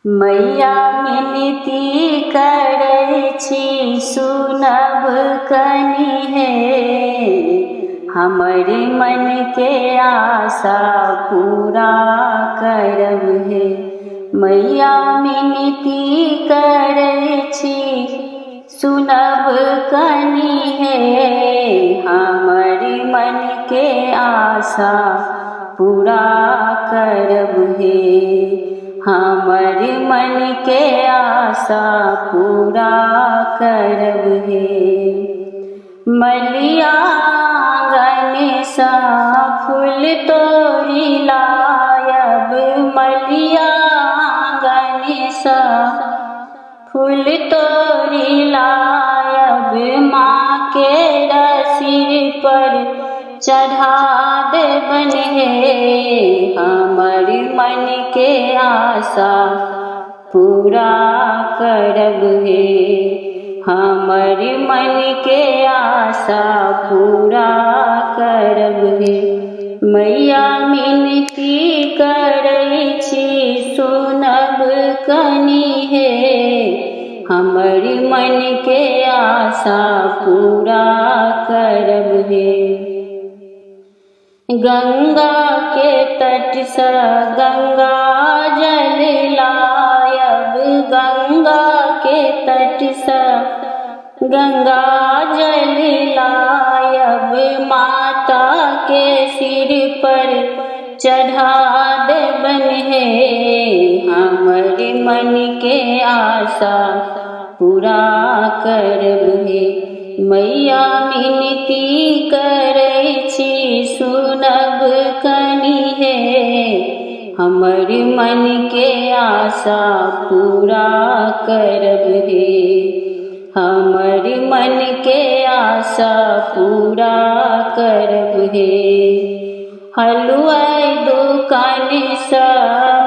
मैया मिनती करै छी सुनब कनि हे, हमर मन के आशा पूरा करब हे। मैया मिनती करै छी सुनब कनि हे, हमर मन के आशा पूरा करब हे। हमर मन के आशा पूरा करब हे। मलिया आंगन सा फूल तोड़ी लायब, मलिया आंगन सा फूल तोड़ी लायब, माँ के सिर पर चढ़ा देबन हे। हमर मन के आशा पूरा करब हे। हमर मन के आशा पूरा करब हे। मैया मिनती करै छी सुनब कनि हे, हमर मन के आशा पूरा करब हे। गंगा के तट सा गंगा जल लायब, गंगा के तट सा गंगा जल लायब, माता के सिर पर चढ़ा देबन हे। हमर मन के आशा पूरा करब हे। मैया मिनती करै छी सुनब कनि हे, हमर मन के आशा पूरा करब हे। हमर मन के आशा पूरा करब हे। हलुआई दुकान सा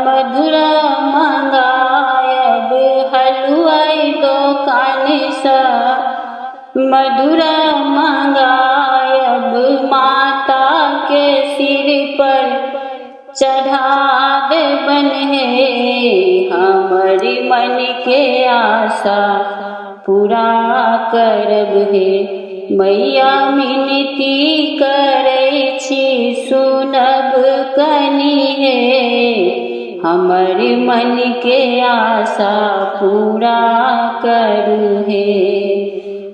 मधुरा मंगायब, हलुआई दुकान सा मधुरा मंगायब, माता के सिर पर चढ़ा देबन हे। हमर मन के आशा पूरा करब हे। मैया मिनती करै छी सुनब कनि हे, हमर मन के आशा पूरा करू हे।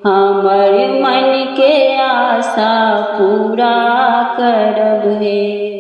हमर मन के आशा पूरा करब हे।